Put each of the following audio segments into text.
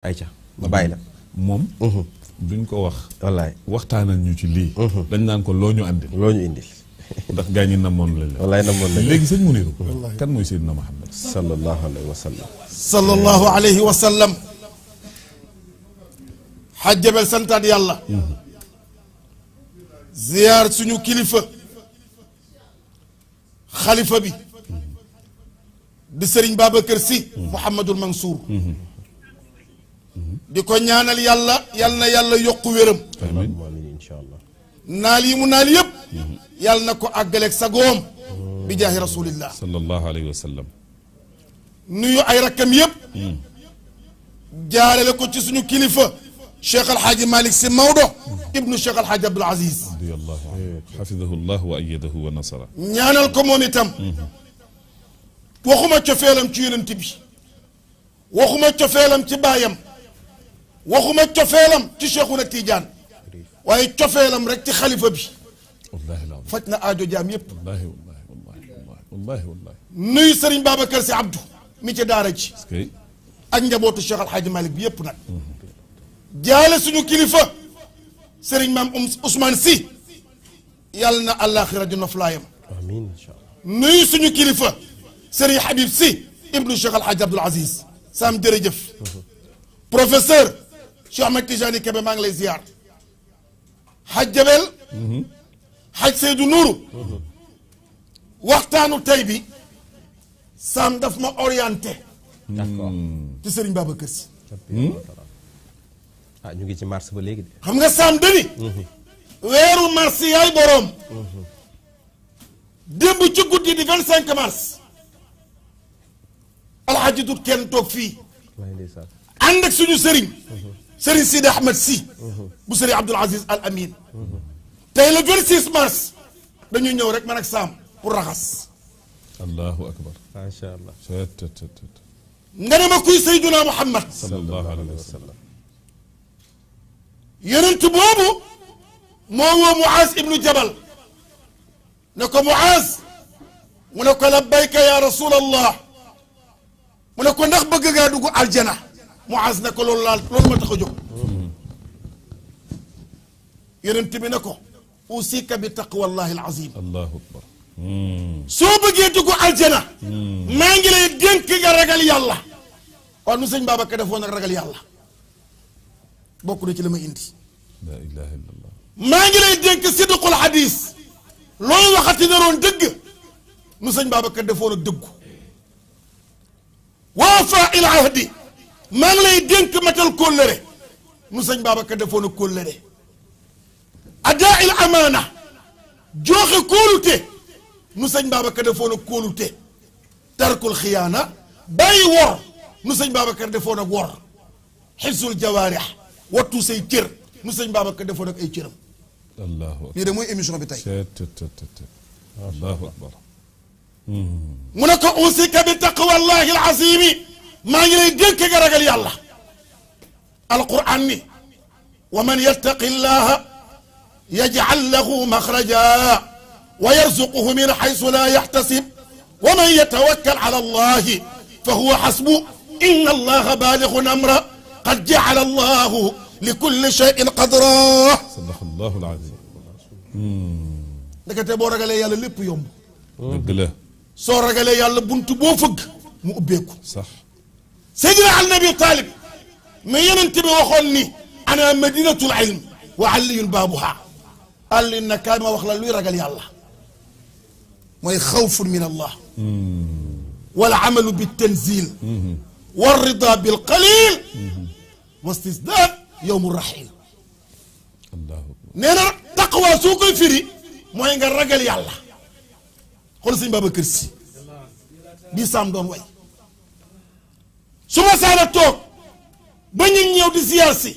ayca ma bàyyi la moom duñ ko wax wallaay waxtaanal ñu ci lii dañ naan ko loo ñu andil ndax gaa ñi namoon lañ la wallaay namoon lañ léegi sëñ Muniru kan mooy Seydina Muhammad sallallahu alayhi wa sallam sallallahu alayhi wa sallam xajjabel santaat yàlla ziyaar suñu kilifa xalifa bi di sëriñ Babacar Sy Mouhamadul Mansour di ko ñaanal yàlla yal na yàlla yokku wéram amiin insha allah naal yi mu naal yëpp yàlla na ko àggaleeg sagoom bi jaahi rasulillah sallallahu alayhi wa sallam nuyu ay rakkam yëpp jaarale ko ci suñu kilifa Cheikh Alhaaji Malick Sy Maodo ibnu Cheikh Alhaaji Abdoul Aziz radiyallahu anhu xafidahu llah wa ayyadahu wa nasara ñaanal ko moom itam waxuma cofeelam ci yonent bi waxuma cofeelam ci baayam waxuma cofeelam ci Cheikhuna Tidiane waaye cofeelam rek ci xalifa bi faj na aajo jaam yëpp nuyu Serigne Babacar Sy Abdou mi ci daara ji ak njabootu Cheikh Alhaaji Malick bi yëpp nag jaale suñu kilifa Serigne Maam Ousmane Sy yàlla na àllaaxira di noflaayam amiin insha allah nuyu suñu kilifa Serigne Habib Sy ibnu Cheikh Alhaaji Abdoul Aziz Sam jërëjëf professeur Cheikh Ahmed Tijani Kébé maa ngi lay ziar xaj Jabel xaj Seydou Nourou waxtaanu tey bi Sam daf ma orienté d'accord ci Serigne Babacar Sy ah ñu ngi ci mars ba léegi de xam nga Sam dani weeru mars yaay boroom démb ci guddi di 25 mars alxaaji dut kenn toog fii wallaay ndeysaan ànd ak suñu sëriñ sëriñ Sidi Ahmed Sy bu sëriñ Abdoul Aziz Al Amin tey le 26 mars dañuy ñëw rek man ak Sam pour raxas allahu akbar macha allah nga ne ma kuy Seydina Muhammad sallallahu alayhi wa sallam yonent boobu moo woo Muaz ibnu Jabal ne ko Muaz mu ne ko labbayka ya rasulallah mu ne ko ndax bëgg ngaa dugg aljana Muaz ne ko loolu ma tax a jóg yonent bi ne ko usika bi taqwallahi alazim allahu akbar soo bëggee dugg aljana maa ngi lay dénk nga ragal yàlla waaw nu sëñ Babacar defoon nag ragal yàlla bokk na ci li ma indi la ilaha illallah maa ngi lay dénk sidqul hadis looy waxati naroon dëgg nu sëñ Babacar defoon ak dëggu waafa il ahdi maa ngi lay dénk matal kóllëre nu sëñ Babacar defoon ak kóllëre adaa il amaana joxe kóolute nu sëñ Babacar defoon ak kóolute tarkul xiyaana bàyyi wor nu sëñ Babacar defoon ak wor xifsul jawaarix wattu say cër nu sëñ Babacar defoon ak ay cëram allahu akbar lii de mooy émission bi tey allahu akbar mu ne ko usika bi taqwallahi alazimi maa ngi lay dénk nga ragal yàlla alquran ni wa man yattaqi llaha yajcal lahu maxraja wa yarzuquhu min xaysu la yaxtasib wa man yatawakkal ala allahi fa huwa xasbu inna allaha baalixun amra qad jacala allahu li kulli cheyin qadra sadaqa allahu alazim ndekete boo ragalee yàlla lépp yomb dëgg la soo ragalee yàlla buntu boo fëgg mu ubbeeku sax Seydina Ali Abi Talib mais yeneen bi waxoon ni ana madinatul ilm wa aliyun baabuha àlli na kaay ma wax la luy ragal yàlla mooy xawfun min allah wal amalu bi tanzil wa rida bil qalil wa istisdaad yowmu rahil allahu akbar nee na taqwa soo koy firi mooy nga ragal yàlla xool sëñ Babacar Sy bii Sam doon way su ma saana toog ba ñu ñëw di ziyaar si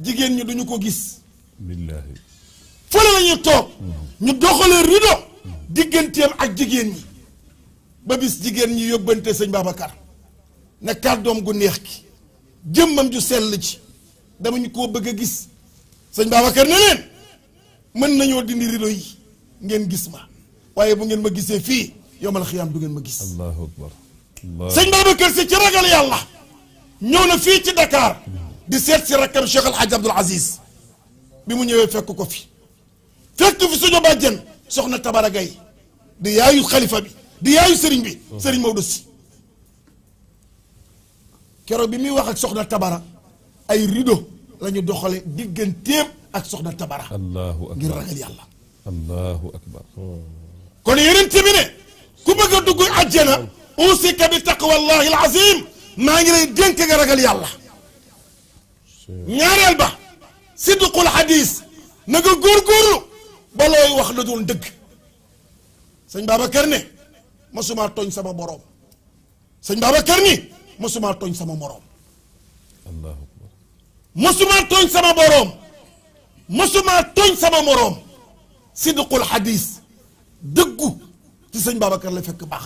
jigéen ñi duñu ko gis billahi fële la ñuy toog ñu doxalee rido digganteem ak jigéen ñi ba bis jigéen ñi yóbbante sëñ Babacar ne kàddoom gu neex ki jëmmam ju sell ci dama ñu koo bëgg a gis sëñ Babacar ne leen mën nañoo dindi rido yi ngeen gis ma waaye bu ngeen ma gisee fii yomal xiyaam du ngeen ma gis allahu akbar sëñ Babacar Sy ci ragal yàlla ñëw na fii ci Dakar di seet si rakkam Cheikh El Hadj Abdoul Aziz bi mu ñëwee fekk ko fi fekk fi suñu bàjjen soxna Tabara Gaye di yaayu xalifa bi di yaayu sëriñ bi sëriñ Maodo si keroog bi muy wax ak soxna Tabara ay rideau la ñu doxale digganteem ak soxna Tabara allahu akbar ngir ragal yàlla allahu akbar kon yeneen bi ne ku bëgg a dugg àjjana usika bi taqwallahi alazim maa ngi lay dénk nga ragal yàlla ñaareel ba sidqul hadis na nga góorgóorlu ba looy wax la doon dëgg sëñ Babacar ne masumaa tooñ sama boroom sëñ Babacar ni masumaa tooñ sama moroom allahu akbar masumaa tooñ sama boroom masumaa tooñ sama moroom sidqul hadis dëggu ci sëñ Babacar la fekk baax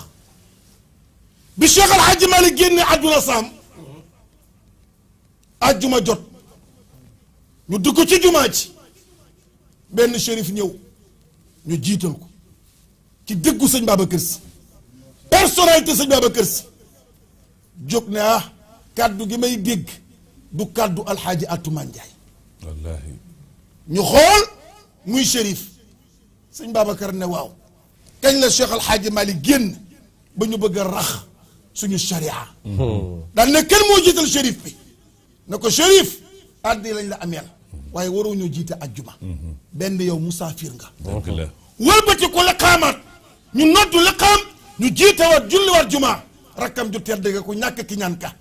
bi Cheikh Al Hadji Malick génne àdduna saam àjjuma jot ñu dugg ci jumaa ji benn shérif ñëw ñu jiital ko ci dëggu sëñ Babacar si personnalité sëñ Babacar si jóg ne kàddu gi may dégg du kàddu alxaaji Atumaan Njaay wallahi ñu xool muy shérif sëñ Babacar ne waaw kañ la Cheikh Al Hadji Malick génn ba ñu bëgg a rax suñu sharia daal ne kenn moo jiital shérif bi ne ko shérif addi lañ la ameel waaye waroo ñoo jiite ajjuma benn yow musaafir nga dëgg la wëlbati ko liqaamaat ñu noddu liqaam ñu jiite waat julli waat juma rakkam ju tedd ga ku ñàkk ki ñaan ka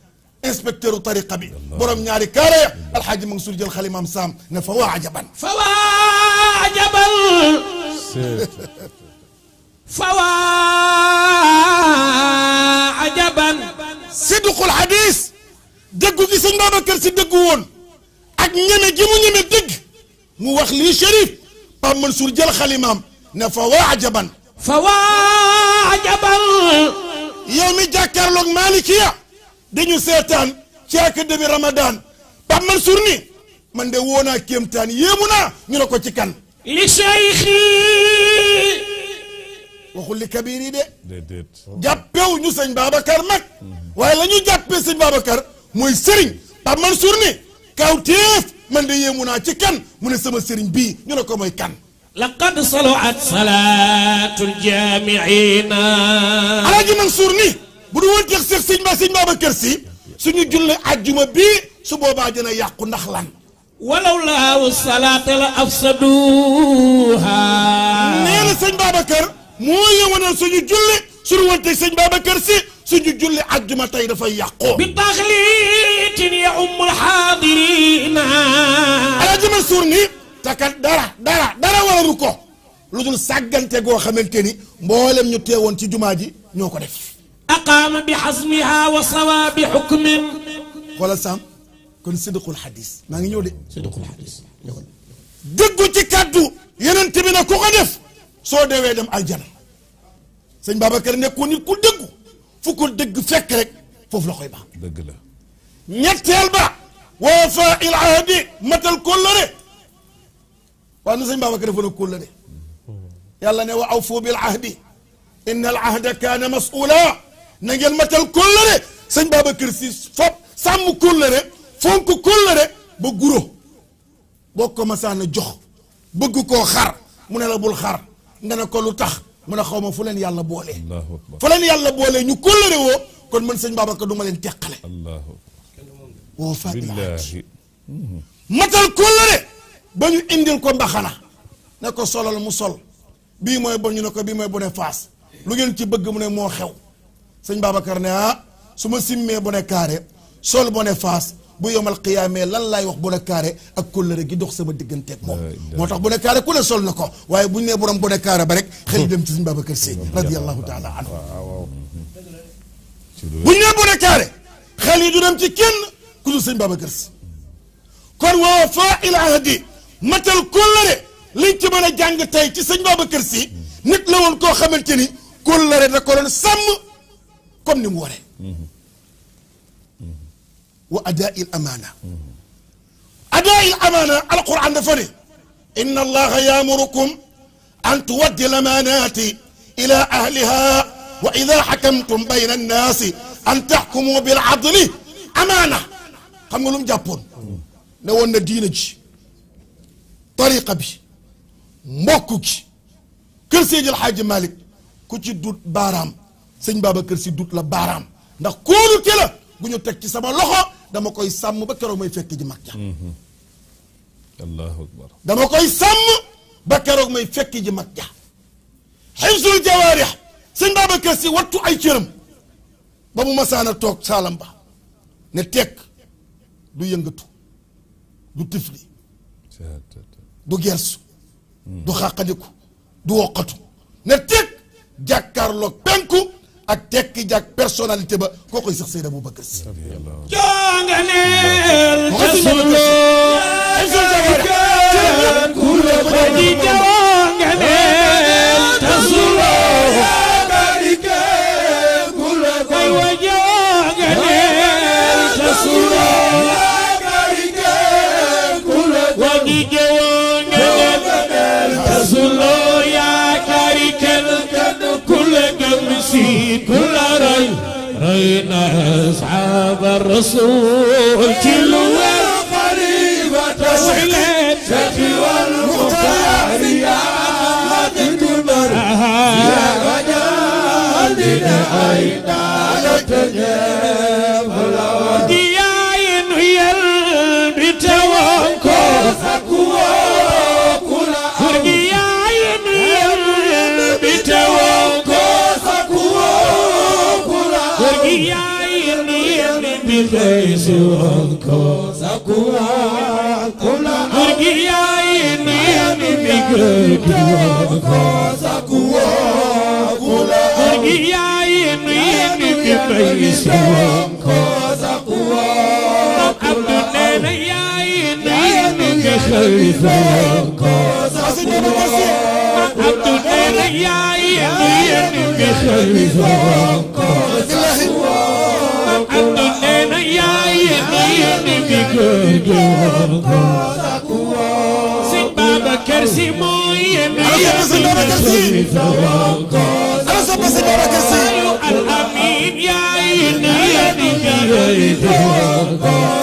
inspecteur u tariqa bi borom ñaari kaara ya alxaaji Mansour jël xalimaam saam ne fa waa ajaban fa waa ajaban fa waa ajaban sidqul hadis dëggu gi sëñ Babacar si dëggu woon ak ñeme gi mu ñeme dëgg mu wax lii Chérif Pape Mansour jël xalimaam ne fa waa ajaban fa waa ajaban yow mi jàkkaarloog Malikiya dañu seetaan ci académie Ramadan Pape Mansour ni man de woonaa kéemtaan yéemu naa ñu ne ko ci kan li cheikhi waxul li kabir yi de déedéet jàppew ñu sëñ Babacar mag waaye la ñu jàppee sëñ Babacar mooy sëriñ Pape Mansour ni kawteef man de yéemu naa ci kan mu ne sama sëriñ bii ñu ne ko mooy kan laqad salaat salaatul jaamiina Alaaji Mansour ni bu du woon teex seex sëñ Babacar si suñu julle àjjuma bii su boobaa dina yàqu ndax lan walaw laaw salaata la afsaduha nee na sëñ Babacar moo yewanal suñu julli suñu woon teex sëñ Babacar si suñu julli àjjuma tey dafay yàqoo bi taxliitin ya ummul xaadirina Alaaji Mansour ni takat dara waralu ko lu dul sàggante goo xamante ni mboolem ñu teewoon ci jumaa ji ñoo ko def aqaama bi xasmiha wa sawaabi xukmin xoolal Sam kon sidqul hadis maa ngi ñëw de sidqul xadis dëggu ci kàddu yeneen bi na ku ko def soo deewee dem aljana sëñ Babacar nekkoon nit ku dëggu fu ko dëgg fekk rek foofu la koy baax dëgg la ñetteel ba wafa il ahdi matal kóllëre waaw na sëñ Babacar defoon na kóllëre yàlla ne wa awfu bil ahdi inna al ahda kaana mas'uula na ngeen matal kóllëre sëñ Babacar si fop sàmm kóllëre fonk kóllëre ba guro boo ko masaan a jox bëgg koo xar mu ne la bul xar nga ne ko lu tax mu ne xaw ma fu leen yàlla boole allahu akbar fu leen yàlla boole ñu kóllëre woo kon man sëñ Babacar du ma leen teqale allahu woo fa billahi matal kóllëre ba ñu indil ko mbaxana ne ko solal mu sol bii mooy bon ñu ne ko bii mooy bone faas lu ngeen ci bëgg mu ne moo xew sëñ Babacar ne su ma simmee bone kaare sol bone faas bu yomal qiyaamee lan laay wax bone kaare ak kóllëre gi dox sama digganteeg moom moo tax bone kaare ku ne sol na ko waaye bu ñu nee borom bone kaare ba rek xel dem ci sëñ Babacar Si radiyallahu taala anhu bu ñu nee bone kaare xel yi du dem ci kenn ku dul sëñ Babacar Si kon woo faa il ahdi matal kóllëre liñ ci mën a jàng tey ci sëñ Babacar Si nit la woon koo xamante ni kóllëre da ko doon sàmm comme ni mu waree wa adaa il amaana adaa il amaana alquran dafa ne inna allaha yaamurukum an tuwaddi l amaanaati ila ahliha wa ida xakamtum bayna annaasi an taxkumu bil adli amaana xam nga lu mu jàppoon ne woon na diina ji tariqa bi mbokk gi kër Seydil Hadji Malick ku ci dut baaraam sëñ Babacar Si dut la baaraam ndax kóolute la bu ñu teg ci sama loxo dama koy sàmm ba keroog may fekk ji mag ja allahu akbar dama koy sàmm ba keroog may fekk ji mag ja xifsul jawaarix sëñ Babacar Si wattu ay cëram ba mu masaana toog saalam ba ne tekk du yëngatu du tifli du gersu du xàqadiku du woqatu ne tekk jàkkaarloog penku ak tekki jàkk personnalité ba koo koy sax Seydi Aboubacar Si jonganeel tasuloo jonganeel tasuloo aywa jonganeel tasuloo wagi jonganeel tasuloo yaa karikel kula gamsi kula ray رأينا أصحاب الرسول كل قريبة وحلين شيخي والمختار يا أحمد الكبر يا رجالنا أينا نتجاب يا ينهي البتوانكو سكوا كلا يا ينهي البتوانكو بخيس وانكو سكوا كلا يا بخيس وانكو سكوا كلا يا بخيس وانكو سكوا عبدنا يا بخيس وانكو سكوا عبدنا يا بخيس وانكو سكوا عبدنا يا بخيس وانكو سيد بابكر سي موي سيد بخيس وانكو الأمين يا بخيس وانكو